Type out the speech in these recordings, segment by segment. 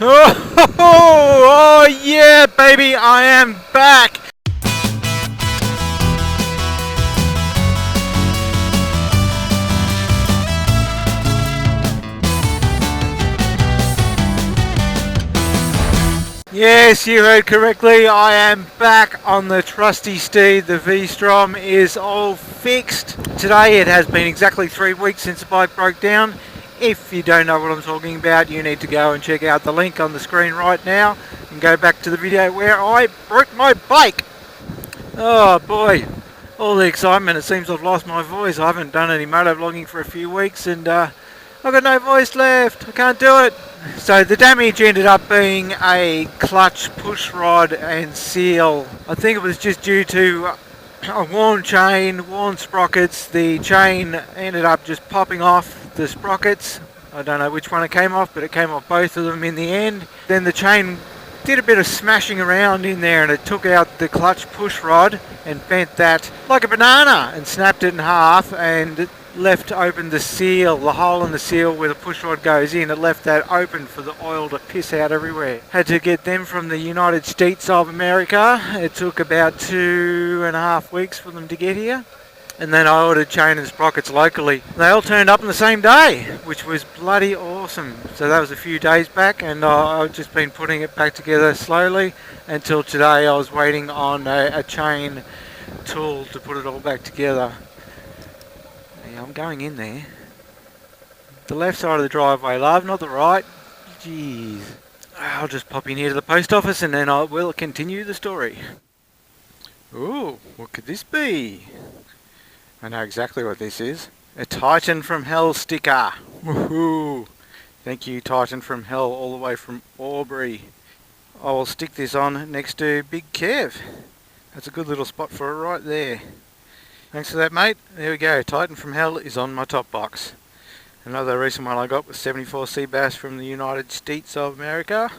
Oh yeah, baby, I am back! Yes, you heard correctly, I am back on the trusty steed. The V-Strom is all fixed. Today it has been exactly 3 weeks since the bike broke down. If you don't know what I'm talking about, you need to go and check out the link on the screen right now and go back to the video where I broke my bike. Oh boy, all the excitement. It seems I've lost my voice. I haven't done any motovlogging for a few weeks and I've got no voice left. I can't do it. So the damage ended up being a clutch push rod and seal. I think it was just due to a worn chain, worn sprockets. The chain ended up just popping off the sprockets. I don't know which one it came off, but it came off both of them in the end. Then the chain did a bit of smashing around in there and it took out the clutch push rod and bent that like a banana and snapped it in half, and it left open the seal, the hole in the seal where the push rod goes in. It left that open for the oil to piss out everywhere. Had to get them from the United States of America. It took about 2.5 weeks for them to get here. And then I ordered chain and sprockets locally. They all turned up on the same day, which was bloody awesome. So that was a few days back, and I've just been putting it back together slowly until today. I was waiting on a chain tool to put it all back together. Yeah, I'm going in there. The left side of the driveway, love, not the right. Jeez. I'll just pop in here to the post office and then I will continue the story. Ooh, what could this be? I know exactly what this is. A Titan from Hell sticker. Woohoo! Thank you, Titan from Hell, all the way from Aubrey. I will stick this on next to Big Kev. That's a good little spot for it right there. Thanks for that, mate. There we go. Titan from Hell is on my top box. Another recent one I got was 74 Seabass from the United States of America.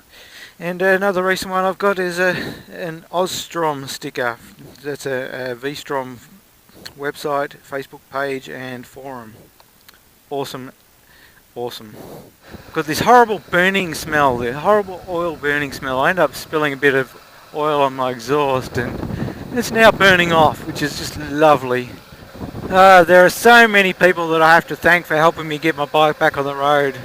And another recent one I've got is an Ozstrom sticker. That's a V-Strom website, Facebook page and forum. Awesome. Awesome. Got this horrible burning smell, the horrible oil burning smell. I end up spilling a bit of oil on my exhaust and it's now burning off, which is just lovely. There are so many people that I have to thank for helping me get my bike back on the road.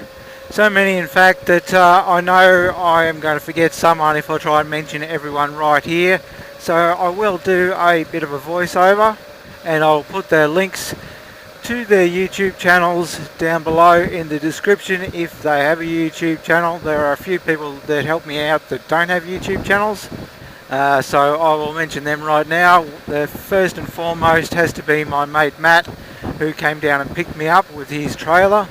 So many, in fact, that I know I am going to forget someone if I try and mention everyone right here. So I will do a bit of a voiceover and I'll put the links to their YouTube channels down below in the description if they have a YouTube channel. There are a few people that help me out that don't have YouTube channels. So I will mention them right now. The first and foremost has to be my mate Matt, who came down and picked me up with his trailer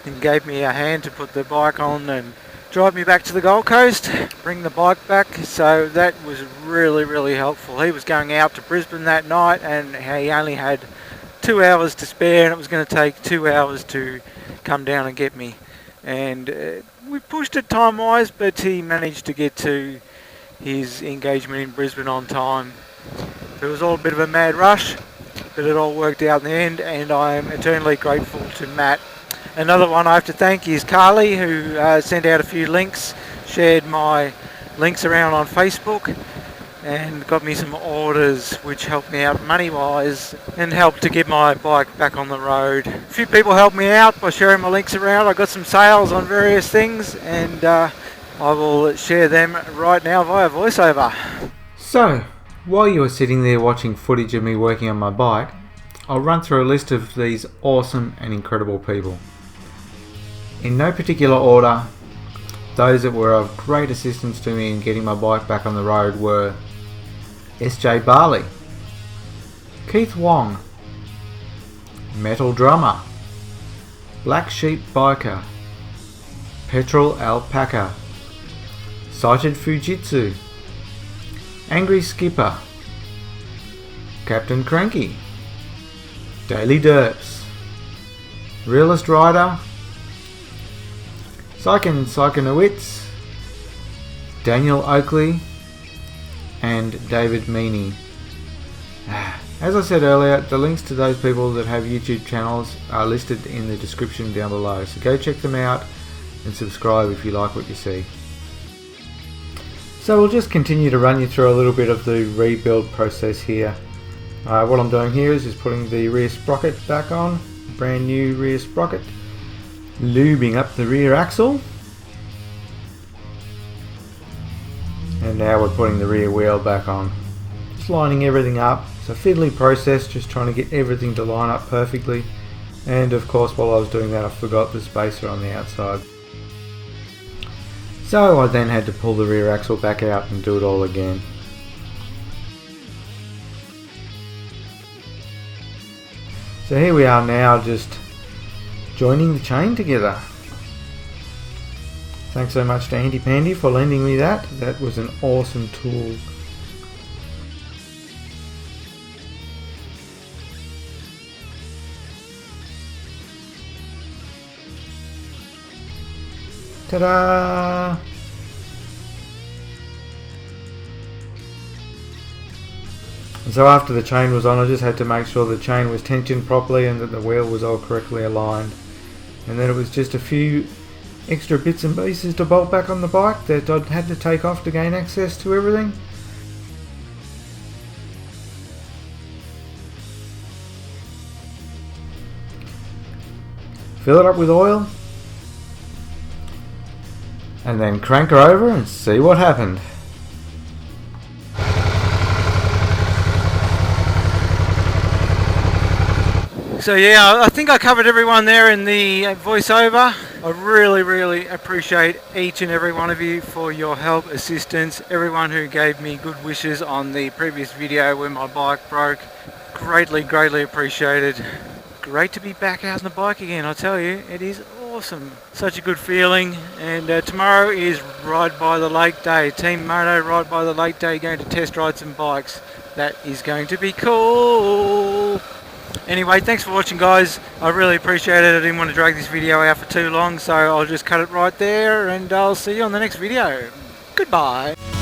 and gave me a hand to put the bike on and drive me back to the Gold Coast, bring the bike back. So that was really helpful. He was going out to Brisbane that night and he only had 2 hours to spare, and it was going to take 2 hours to come down and get me. And we pushed it time wise, but he managed to get to his engagement in Brisbane on time. It was all a bit of a mad rush, but it all worked out in the end, and I am eternally grateful to Matt. Another one I have to thank is Carly, who sent out a few links, shared my links around on Facebook, and got me some orders which helped me out money wise and helped to get my bike back on the road. A few people helped me out by sharing my links around. I got some sales on various things, and I will share them right now via voiceover. So, while you are sitting there watching footage of me working on my bike, I'll run through a list of these awesome and incredible people. In no particular order, those that were of great assistance to me in getting my bike back on the road were SJ Barley, Keith Wong, Metal Drummer, Black Sheep Biker, Petrol Alpaca, Cited Fujitsu, Angry Skipper, Captain Cranky, Daily Derps, Realist Rider, Psychenowitz, Daniel Oakley, and David Meany. As I said earlier, the links to those people that have YouTube channels are listed in the description down below, so go check them out and subscribe if you like what you see. So we'll just continue to run you through a little bit of the rebuild process here. What I'm doing here is just putting the rear sprocket back on, brand new rear sprocket, lubing up the rear axle, and now we're putting the rear wheel back on. Just lining everything up. It's a fiddly process, just trying to get everything to line up perfectly. And of course, while I was doing that, I forgot the spacer on the outside. So I then had to pull the rear axle back out and do it all again. So here we are now, just joining the chain together. Thanks so much to Pandy for lending me that. That was an awesome tool. Ta-da! So after the chain was on, I just had to make sure the chain was tensioned properly and that the wheel was all correctly aligned. And then it was just a few extra bits and pieces to bolt back on the bike that I had to take off to gain access to everything. Fill it up with oil and then crank her over and see what happened. So yeah, I think I covered everyone there in the voiceover. I really appreciate each and every one of you for your help, assistance, everyone who gave me good wishes on the previous video when my bike broke. Greatly appreciated. Great to be back out on the bike again, I tell you, it is awesome. Such a good feeling. And tomorrow is Ride by the Lake Day. Team Moto Ride by the Lake Day, going to test ride some bikes. That is going to be cool. Anyway, thanks for watching, guys. I really appreciate it. I didn't want to drag this video out for too long, so I'll just cut it right there, and I'll see you on the next video. Goodbye.